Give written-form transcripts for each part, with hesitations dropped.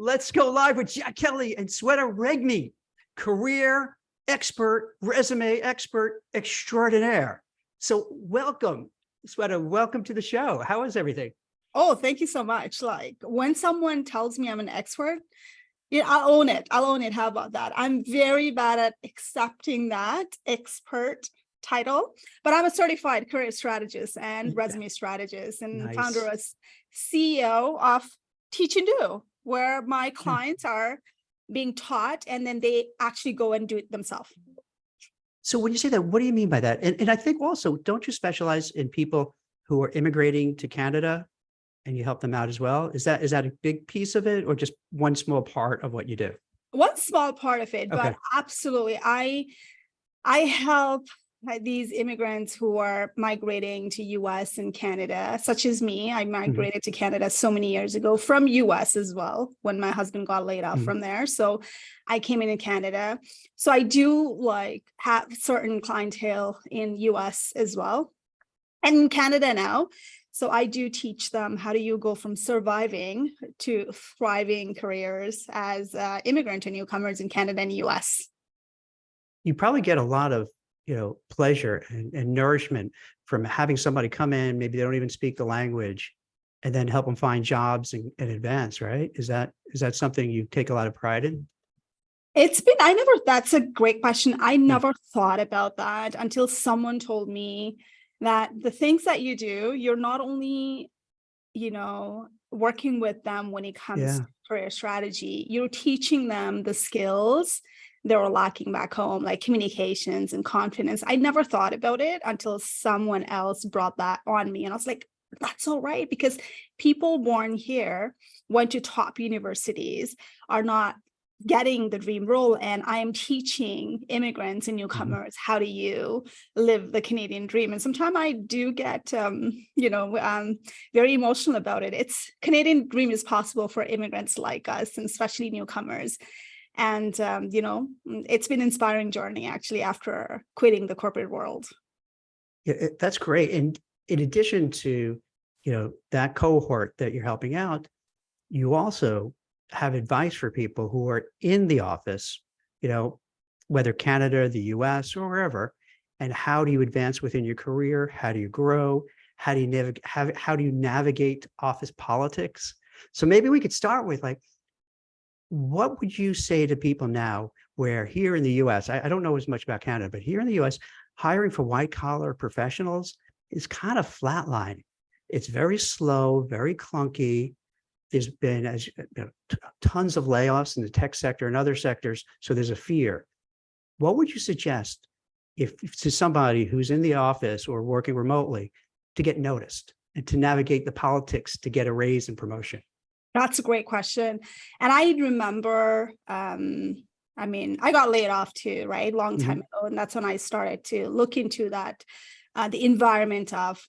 Let's go live with Jack Kelly and Sweta Regmi, career expert, resume expert extraordinaire. So welcome, Sweta. Welcome to the show. How is everything? Oh, thank you so much. Like when someone tells me I'm an expert, yeah, I'll own it. I'll own it. How about that? I'm very bad at accepting that expert title, but I'm a certified career strategist and resume strategist and founder of CEO of Teach and Do, where my clients are being taught and then they actually go and do it themselves. So when you say that, what do you mean by that? And I think also, don't you specialize in people who are immigrating to Canada and you help them out as well? Is that a big piece of it or just one small part of what you do? One small part of it, Okay. but absolutely. I help these immigrants who are migrating to US and Canada, such as me. I migrated to Canada so many years ago from US as well, when my husband got laid off from there. So I came into Canada. So I do like have certain clientele in US as well and in Canada now. So I do teach them how do you go from surviving to thriving careers as immigrant and newcomers in Canada and US. You probably get a lot of pleasure and nourishment from having somebody come in, maybe they don't even speak the language, and then help them find jobs and advance, right? Is that something you take a lot of pride in? That's a great question. I never thought about that until someone told me that the things that you do, you're not only, working with them when it comes to career strategy, you're teaching them the skills they were lacking back home, like communications and confidence. I never thought about it until someone else brought that on me. And I was like, that's all right, because people born here, went to top universities, are not getting the dream role. And I am teaching immigrants and newcomers, how do you live the Canadian dream? And sometimes I do get, very emotional about it. Canadian dream is possible for immigrants like us, and especially newcomers. And, it's been an inspiring journey, actually, after quitting the corporate world. Yeah, that's great. And in addition to, that cohort that you're helping out, you also have advice for people who are in the office, whether Canada, the US, or wherever, and how do you advance within your career? How do you grow? How do you navigate office politics? So maybe we could start with what would you say to people now where here in the US, I don't know as much about Canada, but here in the US, hiring for white collar professionals is kind of flatlining. It's very slow, very clunky. There's been tons of layoffs in the tech sector and other sectors. So there's a fear. What would you suggest if to somebody who's in the office or working remotely to get noticed and to navigate the politics to get a raise and promotion? That's a great question. And I remember, I got laid off too, right? Long time ago. And that's when I started to look into that, the environment of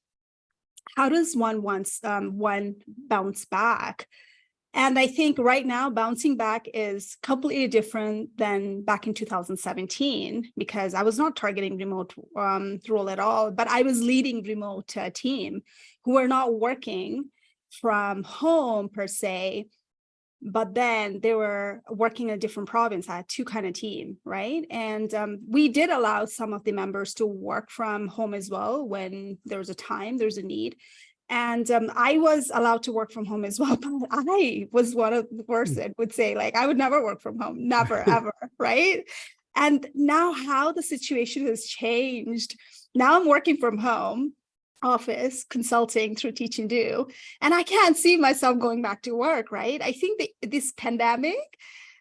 how does one bounce back? And I think right now bouncing back is completely different than back in 2017, because I was not targeting remote role at all, but I was leading remote team who were not working from home per se, but then they were working in a different province. I had two kind of team, right? And we did allow some of the members to work from home as well when there was a need. And I was allowed to work from home as well, but I was one of the person would say, I would never work from home, never, ever, right? And now how the situation has changed. Now I'm working from home, office consulting through Teach and Do, and I can't see myself going back to work, right? I think this pandemic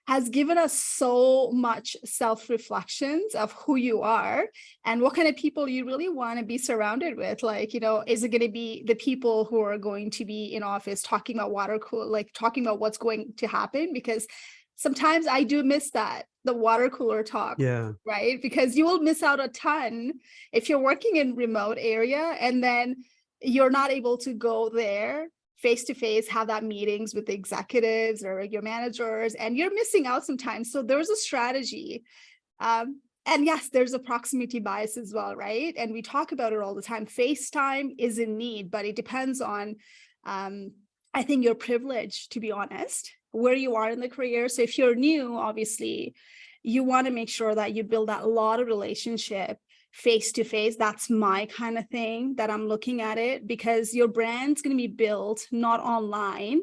has given us so much self-reflections of who you are and what kind of people you really want to be surrounded with. Is it going to be the people who are going to be in office talking about talking about what's going to happen? Because sometimes I do miss that, the water cooler talk, right? Because you will miss out a ton if you're working in remote area and then you're not able to go there face to face, have that meetings with the executives or your managers, and you're missing out sometimes. So there's a strategy. And yes, there's a proximity bias as well, right? And we talk about it all the time. FaceTime is in need, but it depends on, I think, your privilege, to be honest. where you are in the career. So if you're new, obviously, you want to make sure that you build that a lot of relationship face to face. That's my kind of thing that I'm looking at it, because your brand's going to be built not online,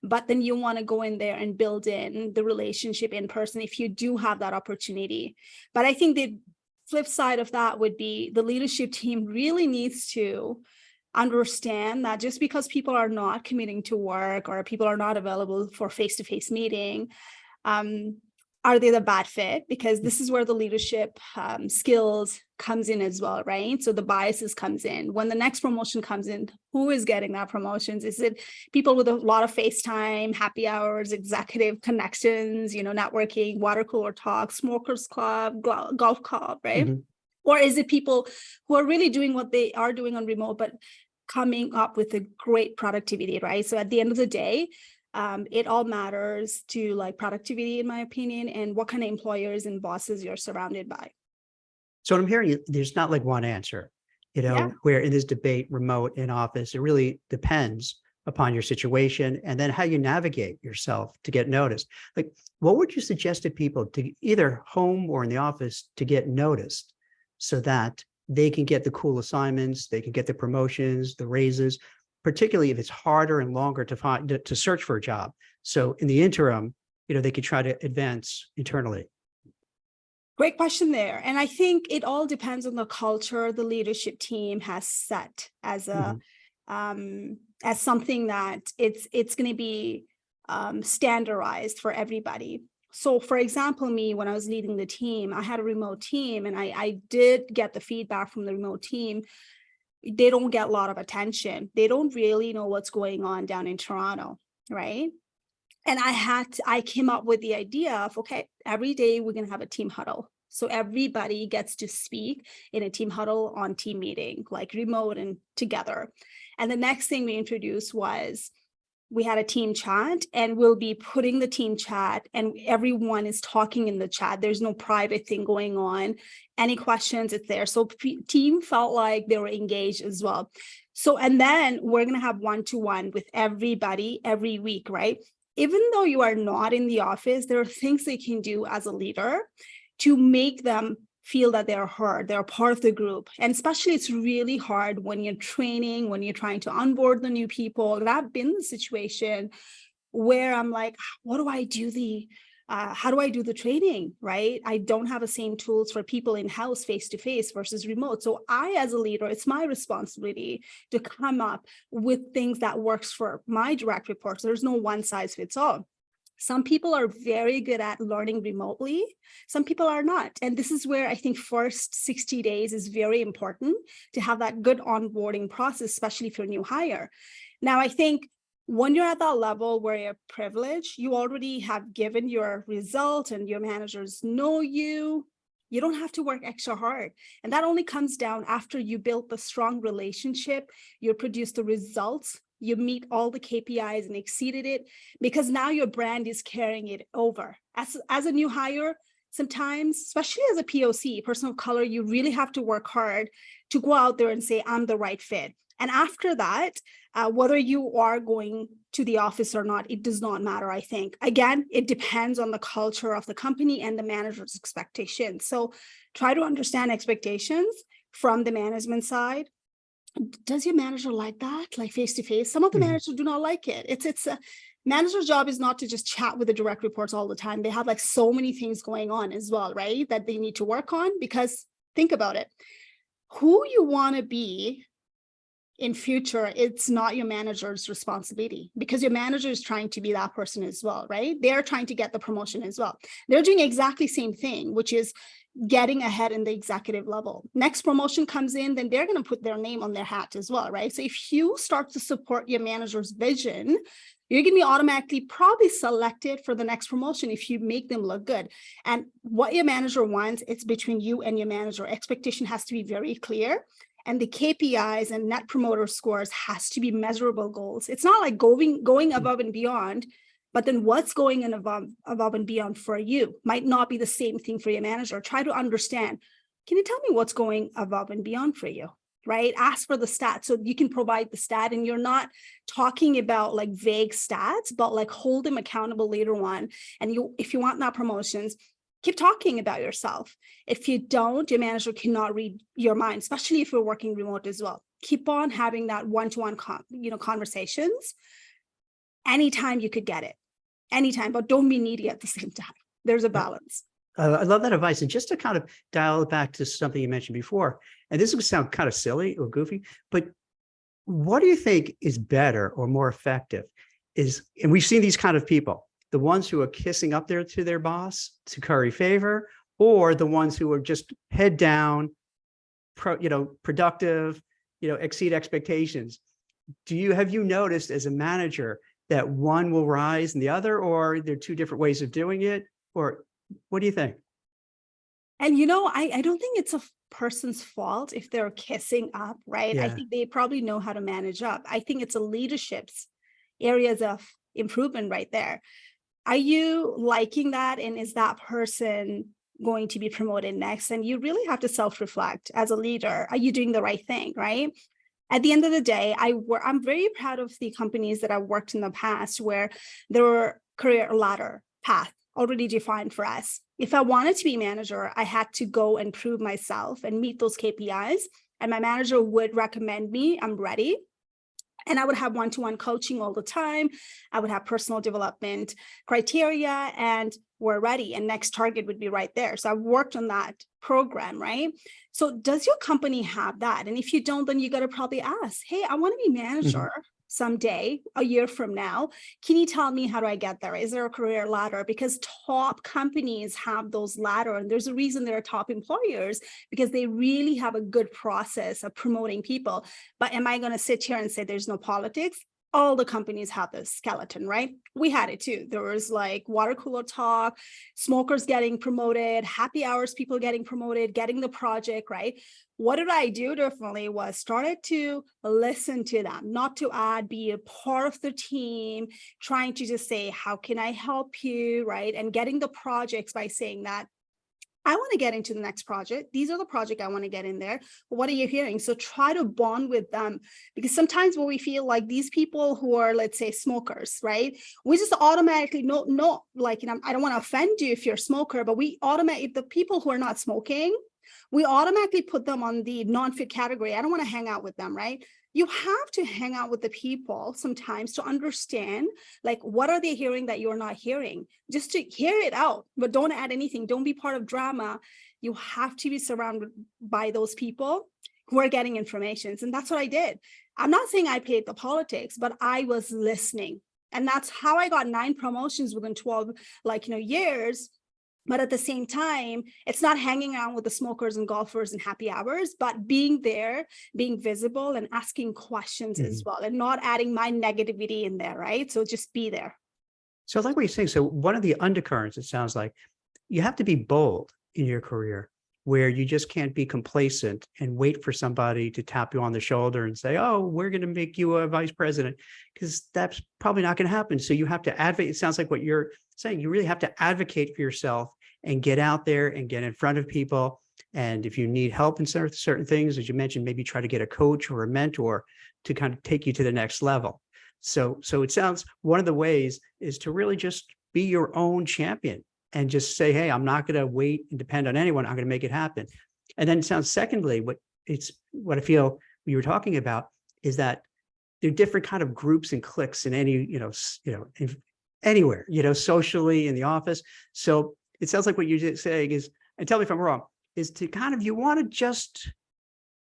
but then you want to go in there and build in the relationship in person if you do have that opportunity. But I think the flip side of that would be the leadership team really needs to understand that just because people are not committing to work or people are not available for face-to-face meeting, are they the bad fit? Because this is where the leadership skills comes in as well, right? So the biases comes in. When the next promotion comes in, who is getting that promotions? Is it people with a lot of FaceTime, happy hours, executive connections, networking, water cooler talk, smokers club, golf club, right? Mhm. Or is it people who are really doing what they are doing on remote, but coming up with a great productivity, right? So at the end of the day, it all matters to like productivity, in my opinion, and what kind of employers and bosses you're surrounded by. So what I'm hearing, there's not like one answer, Yeah. where in this debate, remote, in office, it really depends upon your situation and then how you navigate yourself to get noticed. Like, what would you suggest to people to either home or in the office to get noticed so that they can get the cool assignments, they can get the promotions, the raises, particularly if it's harder and longer to find, to search for a job. So in the interim, they could try to advance internally. Great question there. And I think it all depends on the culture the leadership team has set as a as something that it's going to be standardized for everybody. So for example, me, when I was leading the team, I had a remote team, and I did get the feedback from the remote team. They don't get a lot of attention. They don't really know what's going on down in Toronto, right? And I came up with the idea of, okay, every day we're going to have a team huddle. So everybody gets to speak in a team huddle on team meeting, like remote and together. And the next thing we introduced was we had a team chat, and we'll be putting the team chat and everyone is talking in the chat. There's no private thing going on. Any questions, it's there. So team felt like they were engaged as well. So, and then we're going to have one-to-one with everybody every week, right? Even though you are not in the office, there are things they can do as a leader to make them feel that they're heard, they're part of the group. And especially it's really hard when you're training, when you're trying to onboard the new people. And I've been in the situation where I'm like, how do I do the training, right? I don't have the same tools for people in-house face-to-face versus remote. So I, as a leader, it's my responsibility to come up with things that works for my direct reports. There's no one size fits all. Some people are very good at learning remotely. Some people are not. And this is where I think first 60 days is very important to have that good onboarding process, especially if you're a new hire. Now, I think when you're at that level where you're privileged, you already have given your result and your managers know you. You don't have to work extra hard. And that only comes down after you build the strong relationship, you produce the results, you meet all the KPIs and exceeded it, because now your brand is carrying it over. As a new hire, sometimes, especially as a POC, person of color, you really have to work hard to go out there and say, I'm the right fit. And after that, whether you are going to the office or not, it does not matter, I think. Again, it depends on the culture of the company and the manager's expectations. So try to understand expectations from the management side. Does your manager like that, like face-to-face? Some of the managers do not like it. It's a manager's job is not to just chat with the direct reports all the time. They have like so many things going on as well, right? That they need to work on, because think about it. Who you want to be in future, it's not your manager's responsibility, because your manager is trying to be that person as well, right? They're trying to get the promotion as well. They're doing exactly same thing, which is getting ahead in the executive level. Next promotion comes in, then they're going to put their name on their hat as well, right? So if you start to support your manager's vision, you're going to be automatically probably selected for the next promotion if you make them look good. And what your manager wants, it's between you and your manager. Expectation has to be very clear. And the KPIs and net promoter scores has to be measurable goals. It's not like going above and beyond, but then what's going in above and beyond for you might not be the same thing for your manager. Try to understand, can you tell me what's going above and beyond for you, right? Ask for the stat so you can provide the stat, and you're not talking about like vague stats, but like hold them accountable later on. And if you want that promotions, keep talking about yourself. If you don't, your manager cannot read your mind, especially if you're working remote as well. Keep on having that one-to-one conversations anytime you could get it, anytime, but don't be needy at the same time. There's a balance. I love that advice. And just to kind of dial it back to something you mentioned before, and this would sound kind of silly or goofy, but what do you think is better or more effective and we've seen these kind of people, the ones who are kissing up there to their boss to curry favor, or the ones who are just head down, productive, exceed expectations. Have you noticed as a manager that one will rise and the other, or they're two different ways of doing it? Or what do you think? And I don't think it's a person's fault if they're kissing up, right? I Yeah. think they probably know how to manage up. I think it's a leadership's areas of improvement right there. Are you liking that? And is that person going to be promoted next? And you really have to self-reflect as a leader. Are you doing the right thing, right? At the end of the day, I'm very proud of the companies that I've worked in the past where there were career ladder path already defined for us. If I wanted to be manager, I had to go and prove myself and meet those KPIs. And my manager would recommend me, I'm ready. And I would have one-to-one coaching all the time. I would have personal development criteria, and we're ready. And next target would be right there. So I've worked on that program, right? So does your company have that? And if you don't, then you got to probably ask, hey, I want to be manager someday, a year from now. Can you tell me how do I get there? Is there a career ladder? Because top companies have those ladder, and there's a reason they're top employers, because they really have a good process of promoting people. But am I going to sit here and say there's no politics? All the companies have this skeleton, right? We had it too. There was like water cooler talk, smokers getting promoted, happy hours, people getting promoted, getting the project, right? What did I do differently was started to listen to them, not to be a part of the team, trying to just say, how can I help you, right? And getting the projects by saying that, I want to get into the next project. These are the project I want to get in there. What are you hearing? So try to bond with them, because sometimes when we feel like these people who are, let's say, smokers, right? We just automatically no, like, I don't want to offend you if you're a smoker, but we automatically, the people who are not smoking, we automatically put them on the non-fit category. I don't want to hang out with them, right? You have to hang out with the people sometimes to understand, like, what are they hearing that you're not hearing? Just to hear it out, but don't add anything. Don't be part of drama. You have to be surrounded by those people who are getting information. And that's what I did. I'm not saying I played the politics, but I was listening. And that's how I got 9 promotions within 12, years. But at the same time, it's not hanging out with the smokers and golfers and happy hours, but being there, being visible and asking questions as well, and not adding my negativity in there, right? So just be there. So I like what you're saying. So one of the undercurrents, it sounds like, you have to be bold in your career, where you just can't be complacent and wait for somebody to tap you on the shoulder and say, oh, we're going to make you a vice president, because that's probably not going to happen. So you have to advocate. It sounds like what you're saying, you really have to advocate for yourself and get out there and get in front of people. And if you need help in certain things, as you mentioned, maybe try to get a coach or a mentor to kind of take you to the next level. So it sounds one of the ways is to really just be your own champion and just say, hey, I'm not going to wait and depend on anyone. I'm going to make it happen. And then it sounds, secondly, what I feel you were talking about is that there are different kind of groups and cliques in any, anywhere, socially, in the office. So it sounds like what you're saying is, and tell me if I'm wrong, is to kind of, you want to just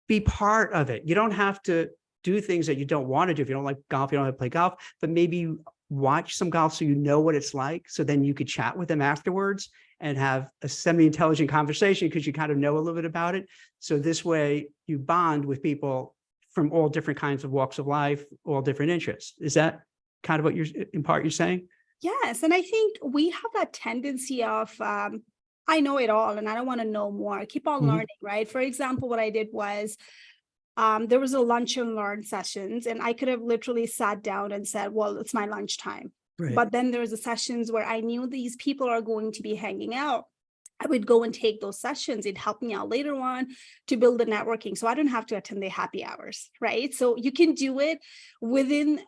be part of it. You don't have to do things that you don't want to do. If you don't like golf, you don't have to play golf, but maybe watch some golf so you know what it's like. So then you could chat with them afterwards and have a semi-intelligent conversation because you kind of know a little bit about it. So this way you bond with people from all different kinds of walks of life, all different interests. Is that kind of what you're saying? Yes. And I think we have that tendency of, I know it all and I don't want to know more. I keep on learning, right? For example, what I did was, there was a lunch and learn sessions, and I could have literally sat down and said, well, it's my lunchtime. Right. But then there's the sessions where I knew these people are going to be hanging out. I would go and take those sessions. It helped me out later on to build the networking. So I don't have to attend the happy hours, right? So you can do it within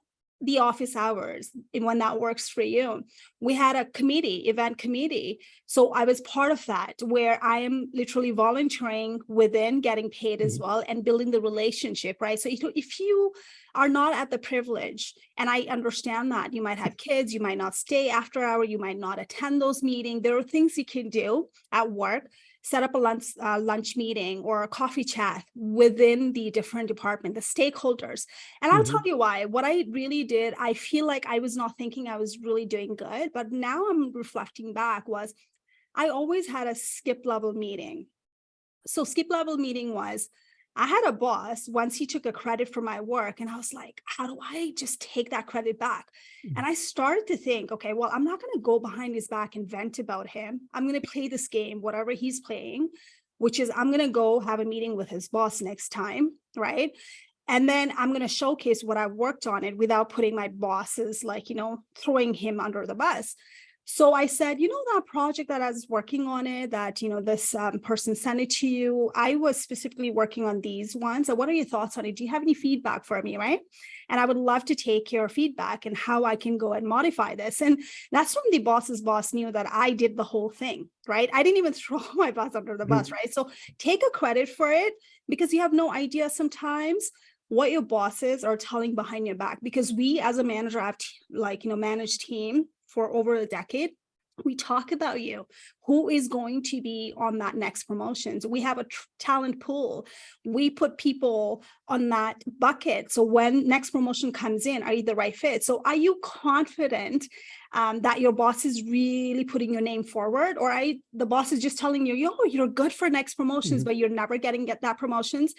the office hours and when that works for you. We had a committee, event committee. So I was part of that, where I am literally volunteering within, getting paid as well, and building the relationship, right? So if you are not at the privilege, and I understand that you might have kids, you might not stay after hour, you might not attend those meetings. There are things you can do at work. Set up a lunch meeting or a coffee chat within the different department, the stakeholders. And I'll tell you why. What I really did, I feel like I was not thinking I was really doing good, but now I'm reflecting back, was I always had a skip level meeting. So skip level meeting was, I had a boss once, he took a credit for my work, and I was like, how do I just take that credit back? And I started to think, okay, well, I'm not going to go behind his back and vent about him. I'm going to play this game, whatever he's playing, which is I'm going to go have a meeting with his boss next time, right? And then I'm going to showcase what I worked on it without putting my bosses, like, throwing him under the bus. So I said, that project that I was working on it, that, this person sent it to you, I was specifically working on these ones. So what are your thoughts on it? Do you have any feedback for me, right? And I would love to take your feedback and how I can go and modify this. And that's when the boss's boss knew that I did the whole thing, right? I didn't even throw my boss under the bus, right? So take a credit for it, because you have no idea sometimes what your bosses are telling behind your back. Because we as a manager have managed team for over a decade. We talk about you, who is going to be on that next promotions. We have a talent pool. We put people on that bucket. So when next promotion comes in, are you the right fit? So are you confident that your boss is really putting your name forward? Or the boss is just telling you, you're good for next promotions, but you're never get that promotions?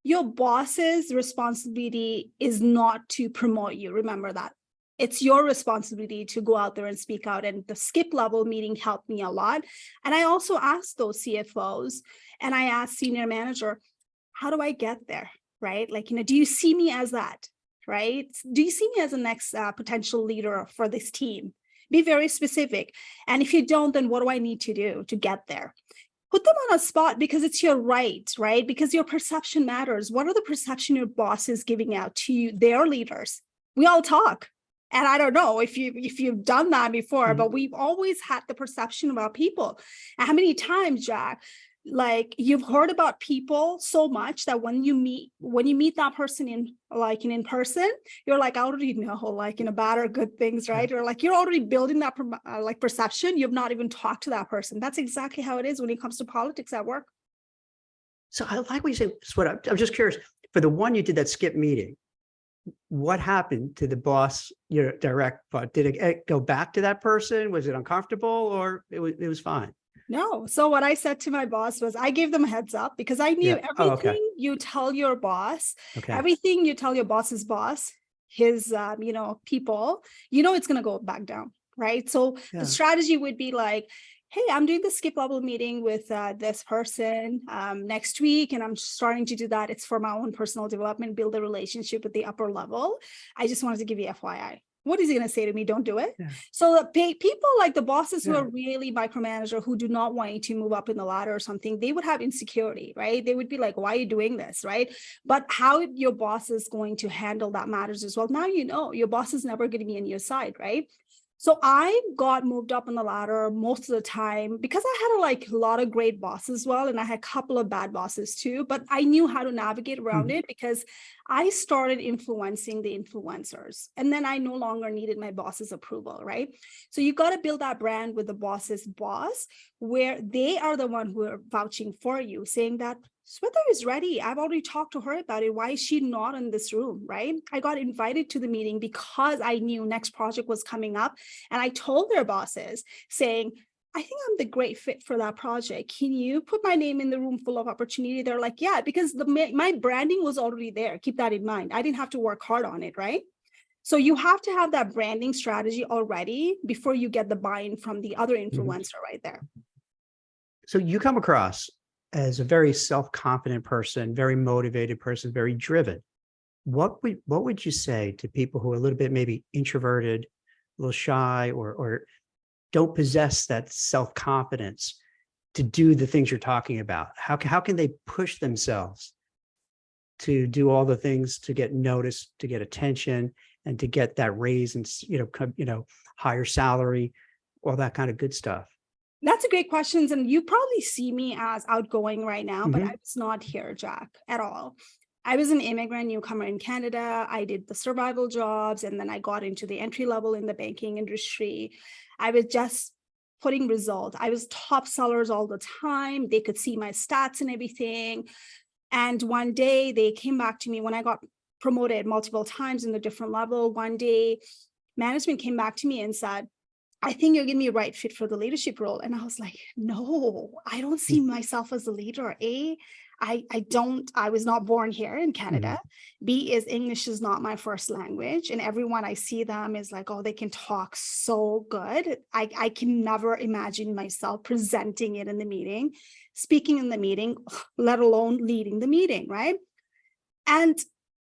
Your boss's responsibility is not to promote you. Remember that. It's your responsibility to go out there and speak out. And the skip level meeting helped me a lot. And I also asked those CFOs, and I asked senior manager, how do I get there? Right? Do you see me as that? Right? Do you see me as a next potential leader for this team? Be very specific. And if you don't, then what do I need to do to get there? Put them on a spot, because it's your right? Because your perception matters. What are the perception your boss is giving out to you, their leaders? We all talk. And I don't know if you've done that before, but we've always had the perception about people. And how many times, Jack, you've heard about people so much that when you meet that person in person, you're like, I already know, bad or good things, right? Or you're already building that perception. You've not even talked to that person. That's exactly how it is when it comes to politics at work. So I like what you say, Sweta. I'm just curious, for the one you did that skip meeting, what happened to the boss, your direct boss? Did it go back to that person? Was it uncomfortable, or it was fine? No. So what I said to my boss was, I gave them a heads up, because I knew everything you tell your boss, everything you tell your boss's boss, his, people, it's going to go back down. Right. So the strategy would be like, hey, I'm doing the skip level meeting with this person next week, and I'm starting to do that. It's for my own personal development, build a relationship with the upper level. I just wanted to give you FYI. What is he going to say to me? Don't do it. So people like the bosses who are really micromanager, who do not want you to move up in the ladder or something, they would have insecurity, right? They would be like, why are you doing this, right? But how your boss is going to handle that matters as well. Now, your boss is never going to be on your side, right? So I got moved up on the ladder most of the time because I had a lot of great bosses as well. And I had a couple of bad bosses too, but I knew how to navigate around it, because I started influencing the influencers, and then I no longer needed my boss's approval, right? So you got to build that brand with the boss's boss, where they are the one who are vouching for you, saying that Sweta is ready. I've already talked to her about it. Why is she not in this room, right? I got invited to the meeting because I knew next project was coming up. And I told their bosses saying, I think I'm the great fit for that project. Can you put my name in the room full of opportunity? They're like, yeah, because my branding was already there. Keep that in mind. I didn't have to work hard on it, right? So you have to have that branding strategy already before you get the buy-in from the other influencer right there. So you come across as a very self-confident person, very motivated person, very driven. What would you say to people who are a little bit maybe introverted, a little shy, or don't possess that self-confidence? to do the things you're talking about? How can they push themselves to do all the things to get noticed, to get attention, and to get that raise and, higher salary, all that kind of good stuff? That's a great question. And you probably see me as outgoing right now, but I Mhm. was not here, Jack, at all. I was an immigrant newcomer in Canada. I did the survival jobs, and then I got into the entry level in the banking industry. I was just putting results. I was top sellers all the time. They could see my stats and everything. And one day they came back to me when I got promoted multiple times in the different level. One day, management came back to me and said, I think you're going to be a right fit for the leadership role. And I was like, no, I don't see myself as a leader. I was not born here in Canada. Mhm. B is English is not my first language. And everyone I see them is like, oh, they can talk so good. I can never imagine myself presenting it in the meeting, speaking in the meeting, let alone leading the meeting, right? And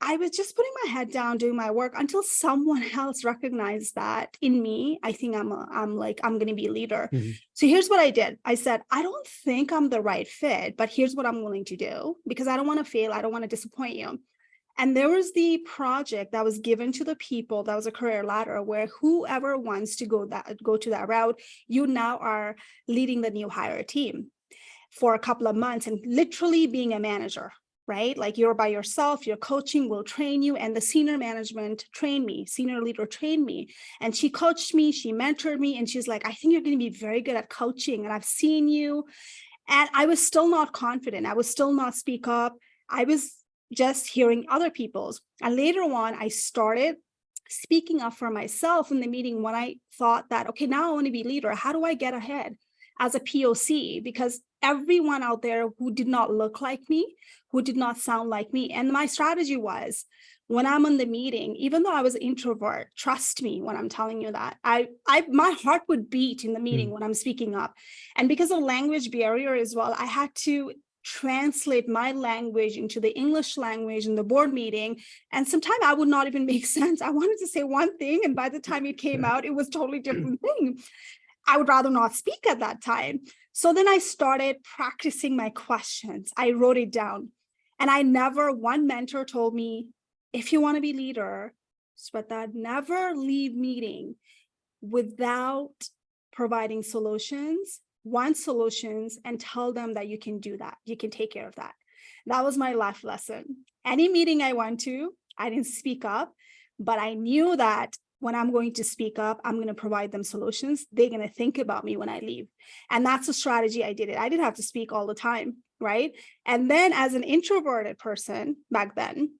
I was just putting my head down, doing my work until someone else recognized that in me. I think I'm going to be a leader. Mhm. So here's what I did. I said, I don't think I'm the right fit, but here's what I'm willing to do because I don't want to fail. I don't want to disappoint you. And there was the project that was given to the people. That was a career ladder where whoever wants to go to that route, you now are leading the new hire team for a couple of months and literally being a manager, right? Like you're by yourself, your coaching will train you. And the senior management trained me, senior leader trained me. And she coached me, she mentored me. And she's like, I think you're going to be very good at coaching. And I've seen you. And I was still not confident. I was still not speak up. I was just hearing other people's. And later on, I started speaking up for myself in the meeting when I thought that, okay, now I want to be leader. How do I get ahead as a POC? Because everyone out there who did not look like me, who did not sound like me. And my strategy was when I'm in the meeting, even though I was an introvert, trust me when I'm telling you that, my heart would beat in the meeting Mhm. when I'm speaking up. And because of language barrier as well, I had to translate my language into the English language in the board meeting. And sometimes I would not even make sense. I wanted to say one thing, and by the time it came out, it was totally different thing. I would rather not speak at that time. So then I started practicing my questions. I wrote it down. And one mentor told me, if you want to be leader, Sweta, never leave meeting without providing solutions, want solutions, and tell them that you can do that. You can take care of that. That was my life lesson. Any meeting I went to, I didn't speak up, but I knew that when I'm going to speak up, I'm going to provide them solutions. They're going to think about me when I leave. And that's a strategy I did it. I didn't have to speak all the time, right? And then as an introverted person back then,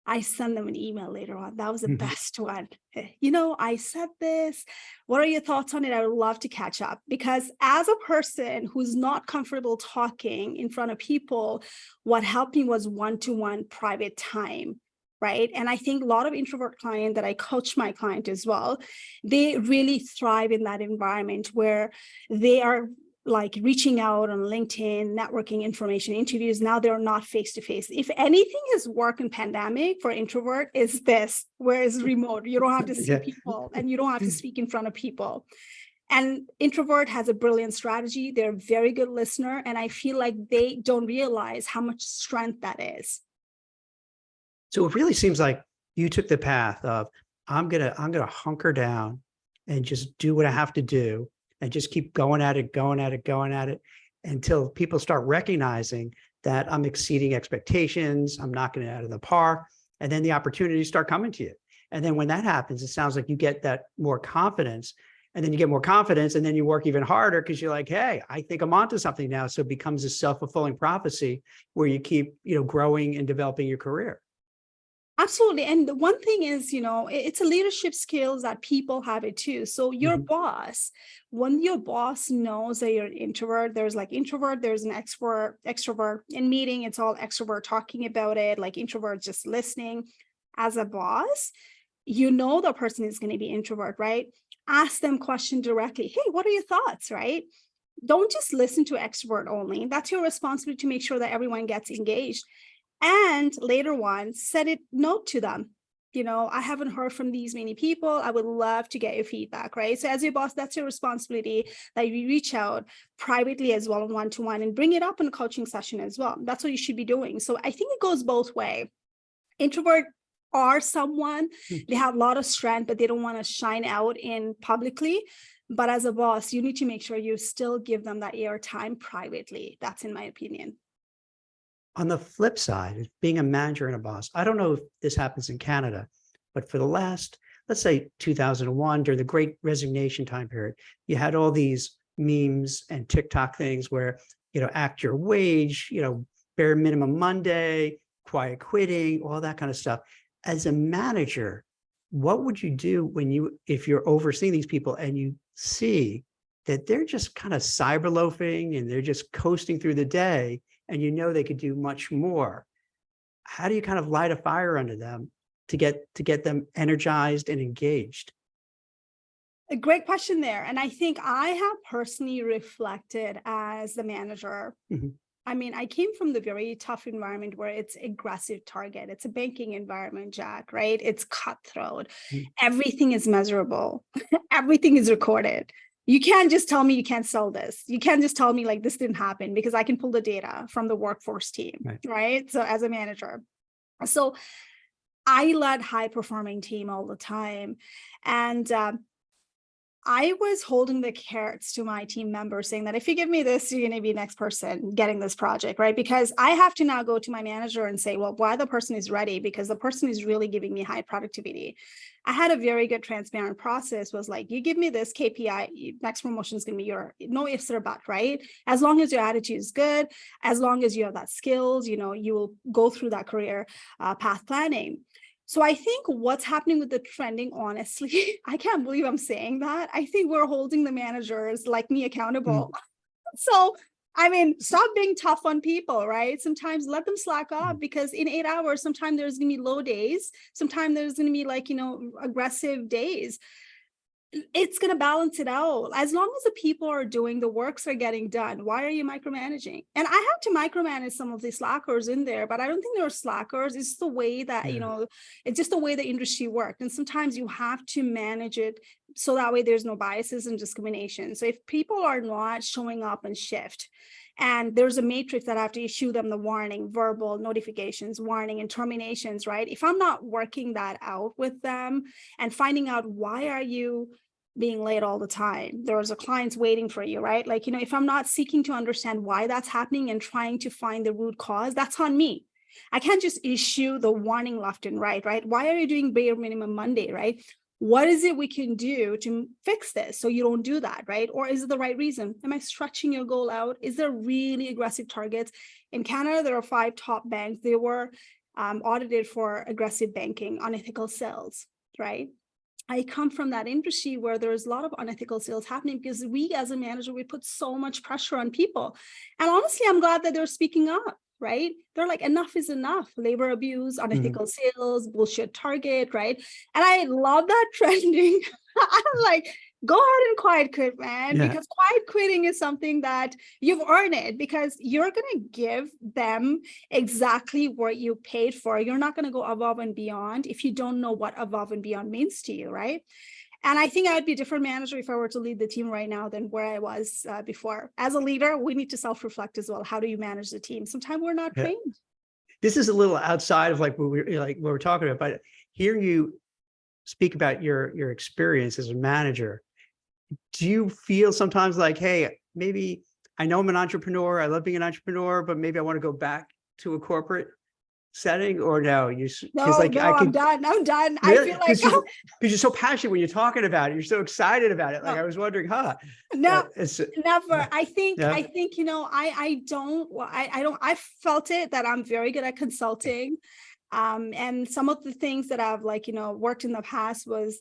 I sent them an email later on. That was the Mhm. best one. I said this. What are your thoughts on it? I would love to catch up because as a person who's not comfortable talking in front of people, what helped me was one-to-one private time. Right. And I think a lot of introvert clients that I coach my client as well, they really thrive in that environment where they are like reaching out on LinkedIn, networking information, interviews. Now they're not face to face. If anything has worked in pandemic for introvert is this, where it's remote. You don't have to see Yeah. people and you don't have to speak in front of people. And introvert has a brilliant strategy. They're a very good listener. And I feel like they don't realize how much strength that is. So it really seems like you took the path of I'm gonna hunker down and just do what I have to do and just keep going at it, going at it, going at it until people start recognizing that I'm exceeding expectations, I'm knocking it out of the park, and then the opportunities start coming to you. And then when that happens, it sounds like you get that more confidence. And then you get more confidence and then you work even harder because you're like, hey, I think I'm onto something now. So it becomes a self-fulfilling prophecy where you keep, growing and developing your career. Absolutely. And the one thing is, it's a leadership skills that people have it too. So your Mhm. boss, when your boss knows that you're an introvert, there's like introvert, there's an extrovert in meeting. It's all extrovert talking about it, like introvert just listening. As a boss, the person is going to be introvert, right? Ask them question directly. Hey, what are your thoughts, right? Don't just listen to extrovert only. That's your responsibility to make sure that everyone gets engaged. And later on, set it note to them. I haven't heard from these many people. I would love to get your feedback, right? So as your boss, that's your responsibility, that you reach out privately as well, one-to-one, and bring it up in a coaching session as well. That's what you should be doing. So I think it goes both ways. Introvert are someone, they have a lot of strength, but they don't want to shine out in publicly. But as a boss, you need to make sure you still give them that airtime privately. That's in my opinion. On the flip side, being a manager and a boss, I don't know if this happens in Canada, but for the last, let's say 2001, during the Great Resignation time period, you had all these memes and TikTok things where, act your wage, bare minimum Monday, quiet quitting, all that kind of stuff. As a manager, what would you do if you're overseeing these people and you see that they're just kind of cyber loafing and they're just coasting through the day, and they could do much more? How do you kind of light a fire under them to get them energized and engaged? A great question there. And I think I have personally reflected as the manager. Mhm. I mean, I came from the very tough environment where it's aggressive target. It's a banking environment, Jack, right? It's cutthroat. Mhm. Everything is measurable. Everything is recorded. You can't just tell me you can't sell this. You can't just tell me like this didn't happen, because I can pull the data from the workforce team, right? So as a manager. So I led high performing team all the time. And I was holding the carrots to my team members, saying that if you give me this, you're going to be the next person getting this project, right? Because I have to now go to my manager and say, well, why the person is ready, because the person is really giving me high productivity. I had a very good transparent process, was like, you give me this KPI, next promotion is going to be your, no ifs or buts, right? As long as your attitude is good, as long as you have that skills, you will go through that career path planning. So I think what's happening with the trending, honestly, I can't believe I'm saying that. I think we're holding the managers like me accountable. So, I mean, stop being tough on people, right? Sometimes let them slack off, because in 8 hours, sometimes there's going to be low days. Sometimes there's going to be aggressive days. It's going to balance it out. As long as the people are doing, the works are getting done, why are you micromanaging? And I have to micromanage some of the slackers in there, but I don't think they're slackers. It's the way that, it's just the way the industry worked. And sometimes you have to manage it so that way there's no biases and discrimination. So if people are not showing up and shift, and there's a matrix that I have to issue them the warning, verbal notifications, warning, and terminations, right? If I'm not working that out with them and finding out, why are you being late all the time? There's a client's waiting for you, right? If I'm not seeking to understand why that's happening and trying to find the root cause, that's on me. I can't just issue the warning left and right? Why are you doing bare minimum Monday, right? What is it we can do to fix this so you don't do that, right? Or is it the right reason? Am I stretching your goal out? Is there really aggressive targets? In Canada, there are 5 top banks. They were audited for aggressive banking, unethical sales, right? I come from that industry where there's a lot of unethical sales happening, because we as a manager, we put so much pressure on people. And honestly, I'm glad that they're speaking up, right? They're like, enough is enough. Labor abuse, unethical sales, bullshit target, right? And I love that trending. I'm like, go ahead and quiet quit, man, because quiet quitting is something that you've earned it, because you're going to give them exactly what you paid for. You're not going to go above and beyond if you don't know what above and beyond means to you, right? And I think I'd be a different manager if I were to lead the team right now than where I was before. As a leader, we need to self-reflect as well. How do you manage the team? Sometimes we're not trained. This is a little outside of what we're talking about, but hearing you speak about your experience as a manager, do you feel sometimes like, hey, maybe I know I'm an entrepreneur, I love being an entrepreneur, but maybe I want to go back to a corporate setting? Or no, I'm done. Really? I feel like because you're so passionate when you're talking about it, you're so excited about it. Like, I was wondering, no, never. I think I felt it that I'm very good at consulting. And some of the things that I've worked in the past was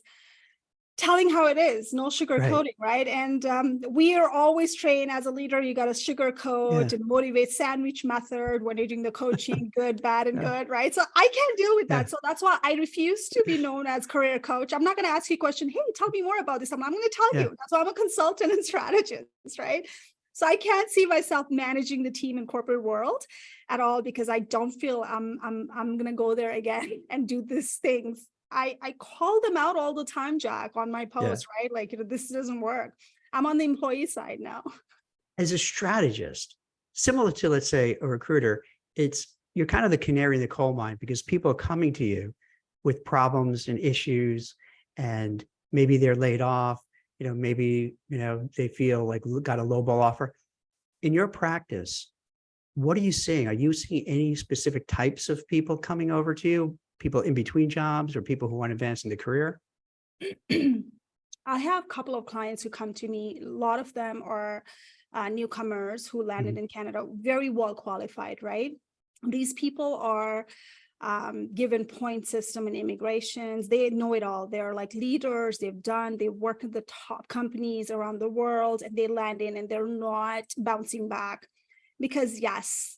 telling how it is, no sugarcoating, right? And we are always trained as a leader, you got to sugarcoat and motivate, sandwich method when you're doing the coaching, good, bad, and good, right? So I can't deal with that. So that's why I refuse to be known as career coach. I'm not going to ask you a question, hey, tell me more about this. I'm going to tell you. That's why I'm a consultant and strategist, right? So I can't see myself managing the team in corporate world at all, because I don't feel I'm going to go there again and do these things I call them out all the time, Jack, on my Yeah. post, right? Like, this doesn't work. I'm on the employee side now. As a strategist, similar to, let's say, a recruiter, you're kind of the canary in the coal mine because people are coming to you with problems and issues, and maybe they're laid off, maybe, they feel like got a lowball offer. In your practice, what are you seeing? Are you seeing any specific types of people coming over to you, people in between jobs or people who want to advance in the career? I have a couple of clients who come to me. A lot of them are newcomers who landed in Canada, very well qualified, right? These people are given point system and immigrations. They know it all. They're like leaders. They work at the top companies around the world, and they land in and they're not bouncing back because, yes,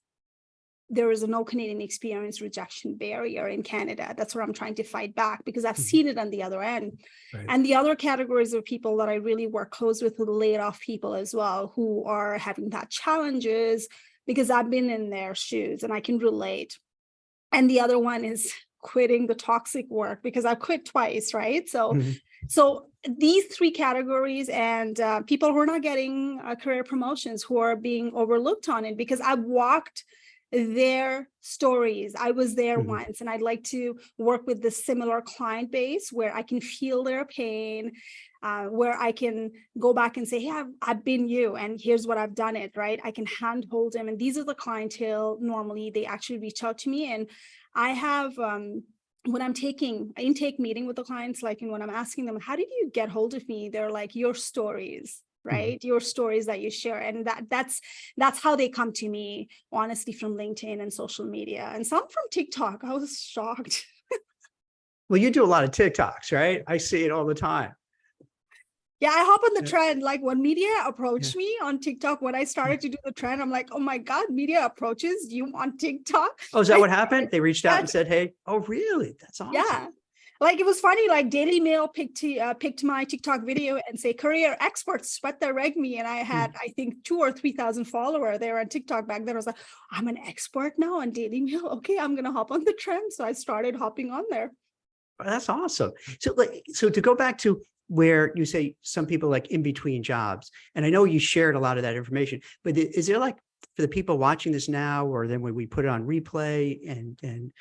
there is a no Canadian experience rejection barrier in Canada. That's what I'm trying to fight back because I've seen it on the other end. Right. And the other categories of people that I really work close with laid off people as well, who are having that challenges because I've been in their shoes and I can relate. And the other one is quitting the toxic work because I've quit twice, right? So these three categories, and people who are not getting career promotions, who are being overlooked on it because I've walked their stories. I was there once, and I'd like to work with the similar client base where I can feel their pain, where I can go back and say, hey, I've been you, and here's what I've done it, right? I can handhold them. And these are the clientele, normally they actually reach out to me. And I have, when I'm taking an intake meeting with the clients, like, and when I'm asking them, how did you get hold of me? They're like, your stories, right? Your stories that you share. And that's how they come to me, honestly, from LinkedIn and social media, and some from TikTok. I was shocked. Well, you do a lot of TikToks, right? I see it all the time. Yeah, I hop on the trend. Like when media approached me on TikTok, when I started to do the trend, I'm like, oh my God, media approaches you on TikTok. Oh, is that what happened? They reached out and said, hey, oh, really? That's awesome. Yeah. Like it was funny, like Daily Mail picked my TikTok video and say career experts Sweta Regmi. And I had, I think 2,000 or 3,000 followers there on TikTok back then. I was like, I'm an expert now on Daily Mail. Okay, I'm going to hop on the trend. So I started hopping on there. That's awesome. So to go back to where you say some people like in between jobs, and I know you shared a lot of that information, but is there like for the people watching this now, or then when we put it on replay and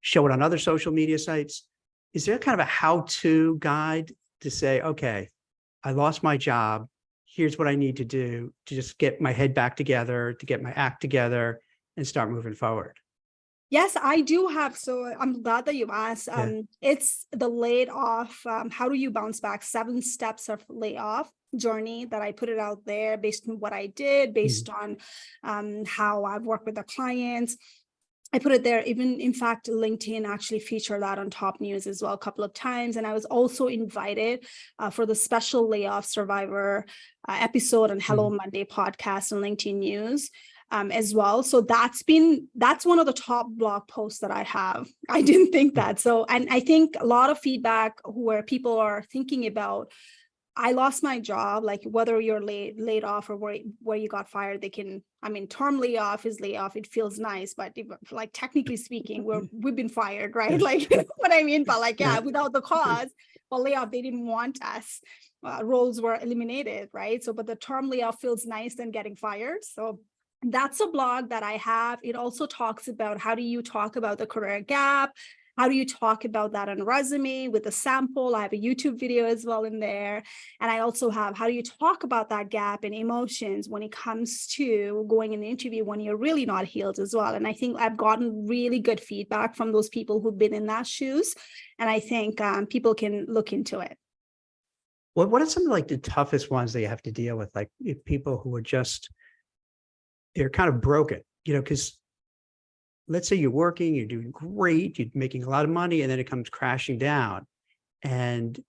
show it on other social media sites, is there kind of a how-to guide to say, okay, I lost my job. Here's what I need to do to just get my head back together, to get my act together and start moving forward? Yes, I do have. So I'm glad that you asked. It's the laid off. How do you bounce back? 7 steps of layoff journey that I put it out there based on what I did, based on how I've worked with the clients. I put it there. Even, in fact, LinkedIn actually featured that on top news as well a couple of times. And I was also invited for the special layoff survivor episode on Hello Monday podcast on LinkedIn News as well. So that's one of the top blog posts that I have. I didn't think that. So, and I think a lot of feedback where people are thinking about, I lost my job, like whether you're laid off or where you got fired, term layoff is layoff. It feels nice, but like technically speaking, we've been fired, right? Like, you know what I mean? But like, yeah, without the cause, well, layoff, they didn't want us. Roles were eliminated, right? So, but the term layoff feels nice than getting fired. So that's a blog that I have. It also talks about how do you talk about the career gap? How do you talk about that on a resume with a sample? I have a YouTube video as well in there. And I also have, how do you talk about that gap and emotions when it comes to going in the interview when you're really not healed as well? And I think I've gotten really good feedback from those people who've been in that shoes. And I think people can look into it. What are some of like the toughest ones that you have to deal with? Like if people who are they're kind of broken, because let's say you're working, you're doing great, you're making a lot of money, and then it comes crashing down. And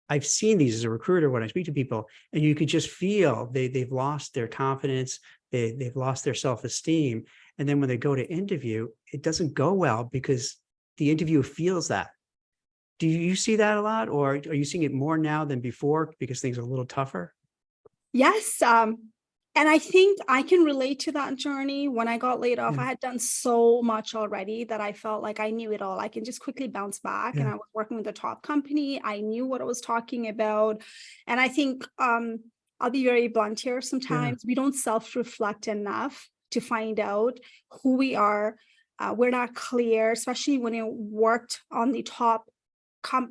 I've seen these as a recruiter when I speak to people, and you could just feel they've lost their confidence, they've lost their self-esteem. And then when they go to interview, it doesn't go well because the interviewer feels that. Do you see that a lot, or are you seeing it more now than before because things are a little tougher? Yes. And I think I can relate to that journey. When I got laid off, Yeah. I had done so much already that I felt like I knew it all. I can just quickly bounce back. And Yeah. I was working with a top company. I knew what I was talking about. And I think I'll be very blunt here. Yeah. Sometimes we don't self-reflect enough to find out who we are. We're not clear, especially when you worked on the top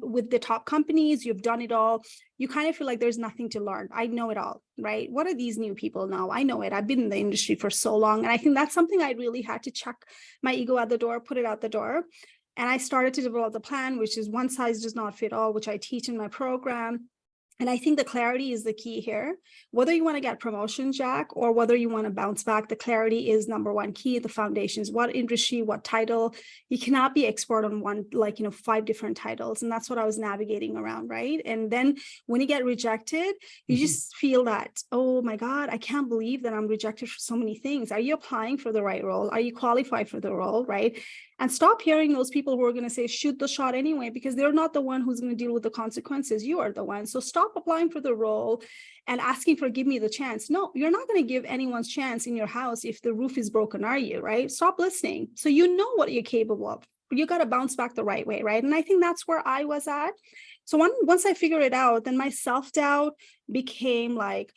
with the top companies, you've done it all, you kind of feel like there's nothing to learn. I know it all, right? What are these new people now? I know it. I've been in the industry for so long. And I think that's something I really had to check my ego at the door, put it out the door. And I started to develop the plan, which is one size does not fit all, which I teach in my program. And I think the clarity is the key here. Whether you want to get promotion, Jack, or whether you want to bounce back, the clarity is number one key. The foundations, what industry, what title. You cannot be expert on one, like, 5 different titles. And that's what I was navigating around, right? And then when you get rejected, you just feel that, oh my God, I can't believe that I'm rejected for so many things. Are you applying for the right role? Are you qualified for the role, right? And stop hearing those people who are going to say, shoot the shot anyway, because they're not the one who's going to deal with the consequences. You are the one. So stop applying for the role and asking for, give me the chance. No, you're not going to give anyone's chance in your house if the roof is broken, are you, right? Stop listening. So you know what you're capable of. You got to bounce back the right way, right? And I think that's where I was at. So once I figured it out, then my self-doubt became like,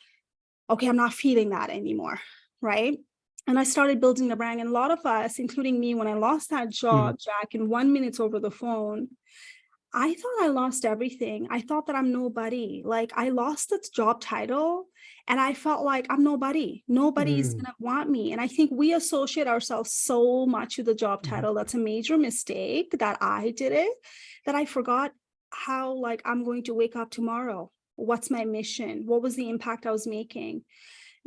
okay, I'm not feeling that anymore, right? And I started building the brand. And a lot of us, including me, when I lost that job, Jack, in 1 minute over the phone, I thought I lost everything. I thought that I'm nobody. Like, I lost the job title and I felt like I'm nobody. Nobody's going to want me. And I think we associate ourselves so much with the job title. That's a major mistake that I did it, that I forgot how, like, I'm going to wake up tomorrow. What's my mission? What was the impact I was making?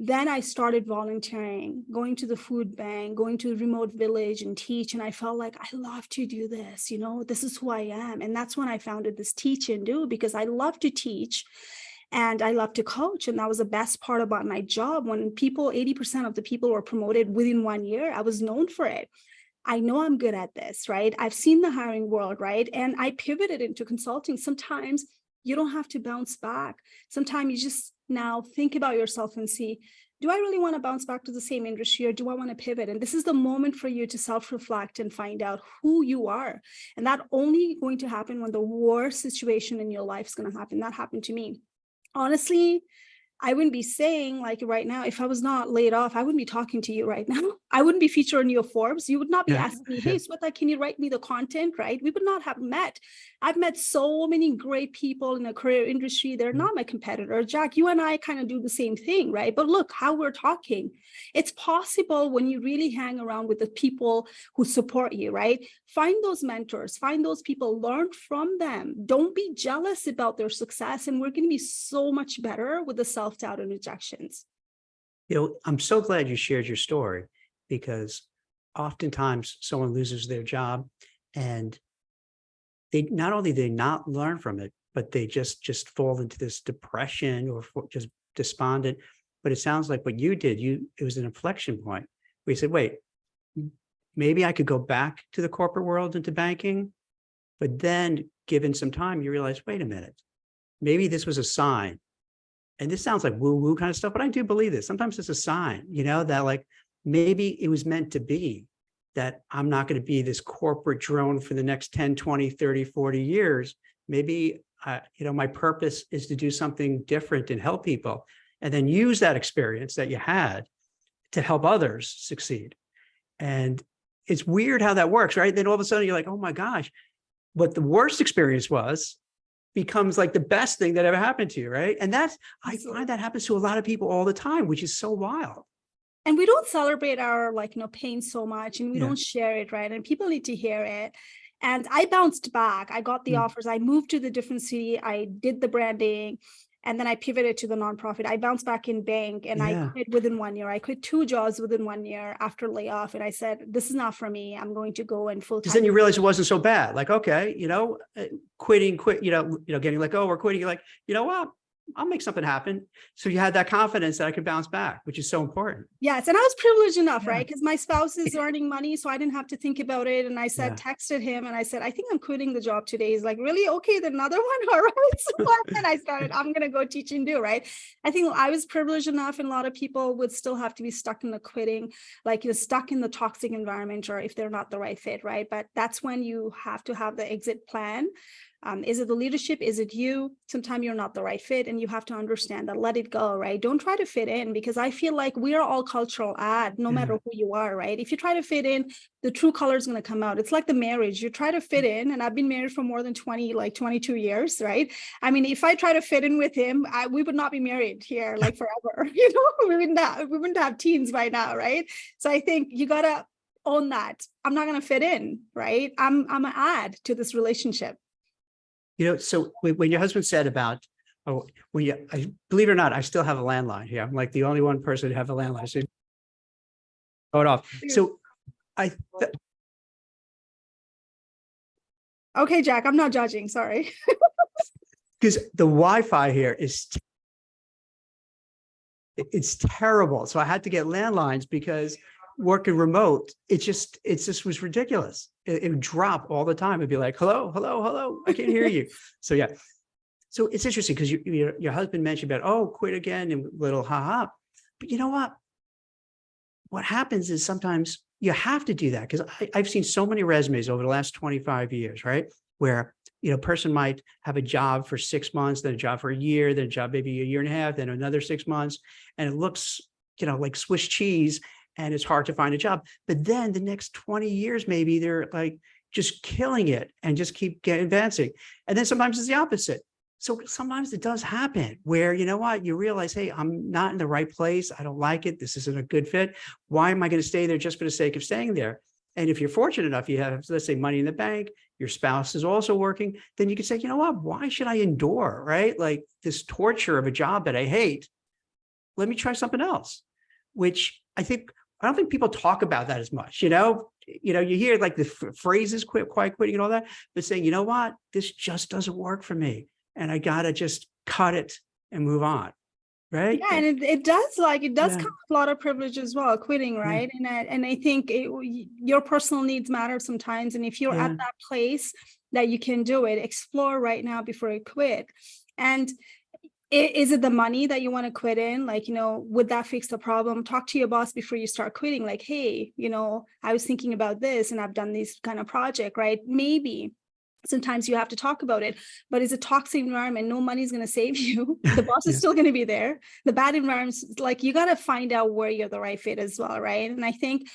Then I started volunteering, going to the food bank, going to a remote village and teach. And I felt like I love to do this, this is who I am. And that's when I founded this Teach and Do, because I love to teach and I love to coach. And that was the best part about my job. When 80% of the people were promoted within 1 year, I was known for it. I know I'm good at this, right? I've seen the hiring world, right? And I pivoted into consulting. Sometimes you don't have to bounce back. Sometimes you just now think about yourself and see, do I really want to bounce back to the same industry, or do I want to pivot? And this is the moment for you to self-reflect and find out who you are. And that only going to happen when the worst situation in your life is going to happen. That happened to me. Honestly, I wouldn't be saying, like, right now, if I was not laid off, I wouldn't be talking to you right now. I wouldn't be featured in your Forbes. You would not be asking me, hey, Sweta, can you write me the content, right? We would not have met. I've met so many great people in the career industry. They're not my competitor. Jack, you and I kind of do the same thing, right? But look how we're talking. It's possible when you really hang around with the people who support you, right? Find those mentors, find those people, learn from them. Don't be jealous about their success. And we're going to be so much better with the self-doubt and rejections. I'm so glad you shared your story, because oftentimes someone loses their job and they not only they not learn from it, but they just fall into this depression or just despondent. But it sounds like what you did, it was an inflection point where you said, wait, maybe I could go back to the corporate world into banking. But then given some time, you realize, wait a minute, maybe this was a sign. And this sounds like woo-woo kind of stuff, but I do believe this. Sometimes it's a sign, that like maybe it was meant to be, that I'm not going to be this corporate drone for the next 10, 20, 30, 40 years. Maybe, my purpose is to do something different and help people, and then use that experience that you had to help others succeed. And it's weird how that works, right? Then all of a sudden you're like, oh my gosh, what the worst experience was becomes like the best thing that ever happened to you, right? And I find that happens to a lot of people all the time, which is so wild. And we don't celebrate our pain so much, and we don't share it, right? And people need to hear it. And I bounced back. I got the offers. I moved to the different city. I did the branding, and then I pivoted to the nonprofit. I bounced back in bank, and I quit within 1 year. I quit 2 jobs within 1 year after layoff. And I said, this is not for me. I'm going to go and full-time. Because then you realize it wasn't so bad. Like, okay, quitting, getting let go or quitting. You're like, you know what? I'll make something happen. So you had that confidence that I could bounce back, which is so important. Yes. And I was privileged enough, Yeah. right? Because my spouse is earning money, so I didn't have to think about it. And I said, texted him and I said, I think I'm quitting the job today. He's like, really? Okay, then another one. All right. So then I started, I'm going to go teach and do, right? I think I was privileged enough, and a lot of people would still have to be stuck in the quitting, like you're stuck in the toxic environment, or if they're not the right fit, right? But that's when you have to have the exit plan. Is it the leadership? Is it you? Sometimes you're not the right fit, and you have to understand that. Let it go, right? Don't try to fit in, because I feel like we are all cultural ad, no matter who you are, right? If you try to fit in, the true color is going to come out. It's like the marriage. You try to fit in, and I've been married for more than 22 years, right? I mean, if I try to fit in with him, we would not be married here like forever. We wouldn't have teens by now, right? So I think you got to own that. I'm not going to fit in, right? I'm an ad to this relationship. So when your husband said about, believe it or not, I still have a landline here. I'm like the only one person to have a landline. So throw it off. So okay, Jack, I'm not judging. Sorry. Because the Wi-Fi here it's terrible. So I had to get landlines because working remote, it just was ridiculous. It would drop all the time. It'd be like, hello, hello, hello. I can't hear you. So yeah. So it's interesting because your husband mentioned about, oh, quit again and little haha. But you know what? What happens is sometimes you have to do that, because I've seen so many resumes over the last 25 years, right? Where, a person might have a job for 6 months, then a job for a year, then a job maybe a year and a half, then another 6 months. And it looks, like Swiss cheese, and it's hard to find a job. But then the next 20 years, maybe they're like just killing it and just keep advancing. And then sometimes it's the opposite. So sometimes it does happen where, you realize, hey, I'm not in the right place. I don't like it. This isn't a good fit. Why am I going to stay there just for the sake of staying there? And if you're fortunate enough, you have, let's say, money in the bank, your spouse is also working, then you can say, why should I endure, right? Like this torture of a job that I hate. Let me try something else, which I don't think people talk about that as much. You hear like the phrases quiet quitting and all that, but saying, this just doesn't work for me. And I got to just cut it and move on. Right. Yeah. And it does come with a lot of privilege as well, quitting. Right. Yeah. And I think your personal needs matter sometimes. And if you're at that place that you can do it, explore right now before you quit. And is it the money that you want to quit in? Like, would that fix the problem? Talk to your boss before you start quitting. Like, hey, I was thinking about this and I've done this kind of project, right? Maybe sometimes you have to talk about it, but it's a toxic environment. No money's going to save you. The boss is still going to be there. The bad environments, like you got to find out where you're the right fit as well. Right. And I think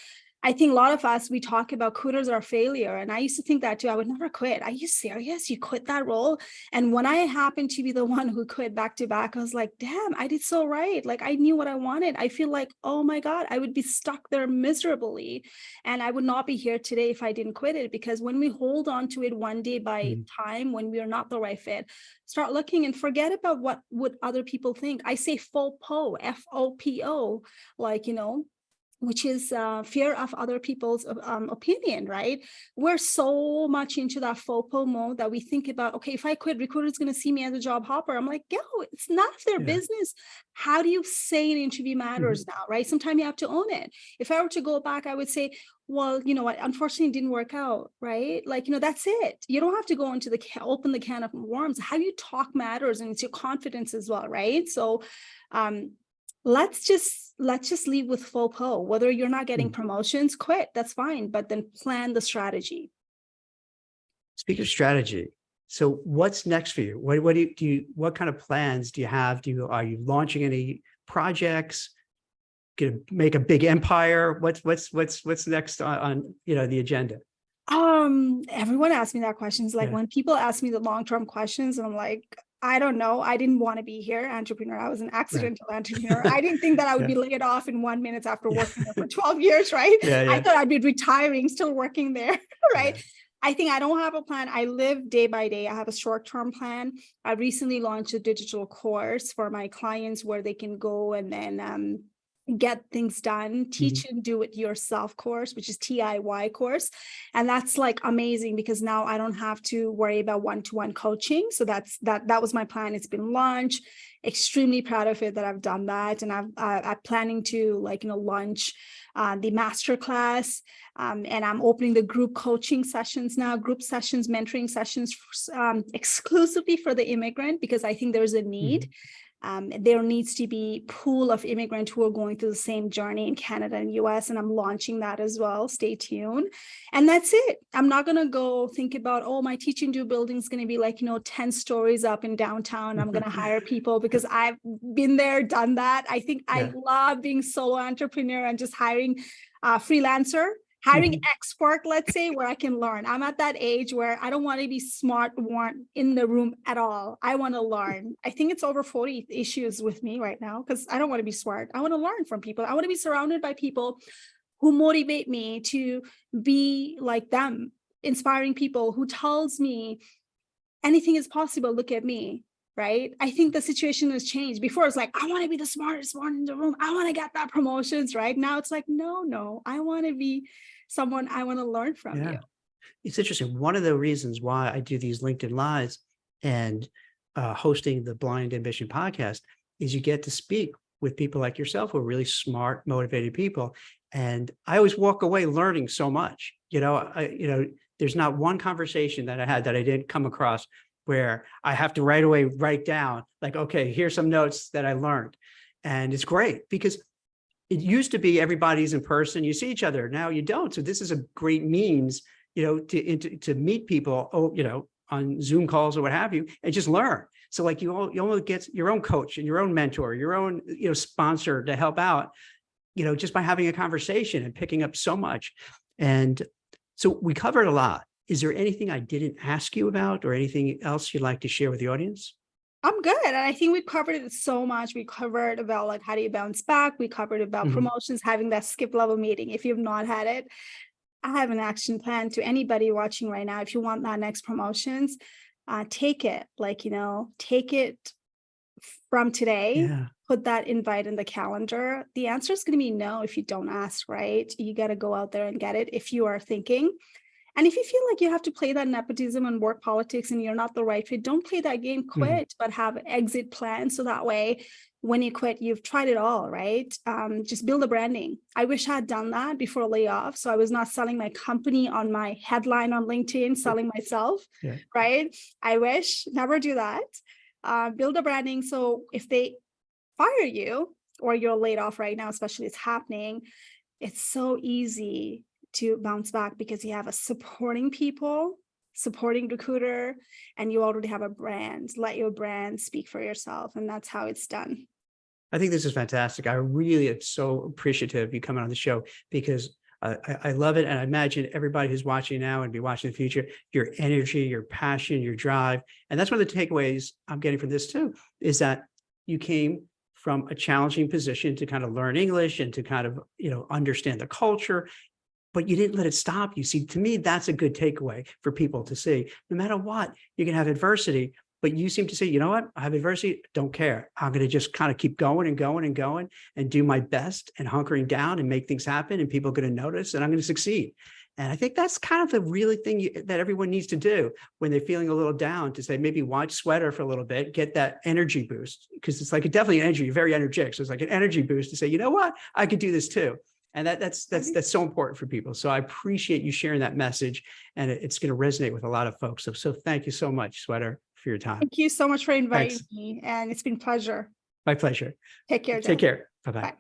a lot of us, we talk about quitters are failure. And I used to think that too. I would never quit. Are you serious? You quit that role? And when I happened to be the one who quit back to back, I was like, damn, I did so right. Like I knew what I wanted. I feel like, oh my God, I would be stuck there miserably. And I would not be here today if I didn't quit it. Because when we hold on to it one day by time, when we are not the right fit, start looking and forget about what would other people think. I say FOPO, FOPO, like, which is fear of other people's opinion, right? We're so much into that FOPO mode that we think about, okay, if I quit, recruiter's going to see me as a job hopper. I'm like, yo, it's not their business. How do you say an interview matters now, right? Sometimes you have to own it. If I were to go back, I would say, well, you know what, unfortunately it didn't work out, right? Like, that's it. You don't have to go into open the can of worms. How you talk matters, and it's your confidence as well, right? So, let's just leave with FOPO. Whether you're not getting promotions, quit, that's fine, but then plan the strategy. Speak of strategy. So what's next for you? What kind of plans do you have? Are you launching any projects? Gonna make a big empire? What's next on the agenda? Everyone asks me that question. It's like when people ask me the long-term questions, and I'm like, I don't know. I didn't want to be here, entrepreneur. I was an accidental entrepreneur. I didn't think that I would be laid off in 1 minute after working there for 12 years, right? I thought I'd be retiring, still working there, right? I think I don't have a plan. I live day by day. I have a short-term plan. I recently launched a digital course for my clients where they can go and then get things done, teach Mhm. and do it yourself course, which is TIY course. And that's like amazing because now I don't have to worry about one-to-one coaching. So that was my plan. It's been launched. Extremely proud of it that I've done that. And I'm planning to launch the master class. And I'm opening the group coaching sessions now, group sessions, mentoring sessions exclusively for the immigrant, because I think there's a need. Mhm. There needs to be pool of immigrants who are going through the same journey in Canada and US, and I'm launching that as well. Stay tuned. And that's it. I'm not going to go think about, oh, my teaching do building is going to be like, 10 stories up in downtown. I'm going to hire people because I've been there, done that. I think I Yeah. love being solo entrepreneur and just hiring a freelancer. Hiring Mhm. expert, let's say, where I can learn. I'm at that age where I don't want to be smart one in the room at all. I want to learn. I think it's over 40 issues with me right now because I don't want to be smart. I want to learn from people. I want to be surrounded by people who motivate me to be like them, inspiring people who tells me anything is possible. Look at me. Right. I think the situation has changed. Before it's like, I want to be the smartest one in the room. I want to get that promotions. Right now it's like, no, I want to be someone, I want to learn from you. Yeah. It's interesting. One of the reasons why I do these LinkedIn Lives and hosting the Blind Ambition podcast is you get to speak with people like yourself who are really smart, motivated people. And I always walk away learning so much. There's not one conversation that I had that I didn't come across where I have to right away write down, like, okay, here's some notes that I learned. And it's great because it used to be everybody's in person, you see each other. Now you don't. So this is a great means, to meet people, on Zoom calls or what have you, and just learn. So like you only get your own coach and your own mentor, your own, sponsor to help out, just by having a conversation and picking up so much. And so we covered a lot. Is there anything I didn't ask you about or anything else you'd like to share with the audience? I'm good. And I think we covered it so much. We covered about like how do you bounce back? We covered about Mhm. promotions, having that skip level meeting. If you've not had it, I have an action plan to anybody watching right now. If you want that next promotions, take it. Take it from today. Yeah. Put that invite in the calendar. The answer is going to be no if you don't ask, right? You got to go out there and get it if you are thinking. And if you feel like you have to play that nepotism and work politics and you're not the right fit, don't play that game, Mhm. quit, but have an exit plan. So that way, when you quit, you've tried it all, right? Just build a branding. I wish I had done that before layoff. So I was not selling my company on my headline on LinkedIn, selling myself, Yeah. right? I wish, never do that. Build a branding. So if they fire you or you're laid off right now, especially it's happening, it's so easy to bounce back because you have a supporting recruiter, and you already have a brand. Let your brand speak for yourself. And that's how it's done. I think this is fantastic. I really am so appreciative of you coming on the show because I love it. And I imagine everybody who's watching now and be watching in the future, your energy, your passion, your drive. And that's one of the takeaways I'm getting from this too, is that you came from a challenging position to kind of learn English and to kind of, understand the culture, but you didn't let it stop you. See, to me, that's a good takeaway for people to see. No matter what, you can have adversity, but you seem to say, you know what, I have adversity, don't care. I'm going to just kind of keep going and going and going and do my best and hunkering down and make things happen. And people are going to notice and I'm going to succeed. And I think that's kind of the really thing that everyone needs to do when they're feeling a little down, to say, maybe watch Sweta for a little bit, get that energy boost, because it's like definitely an energy, very energetic. So it's like an energy boost to say, you know what, I could do this too. And that's so important for people. So I appreciate you sharing that message, and it's going to resonate with a lot of folks. So thank you so much, Sweta, for your time. Thank you so much for inviting Thanks. me. And it's been a pleasure. My pleasure. Take care, Take Joe. care. Bye-bye. Bye.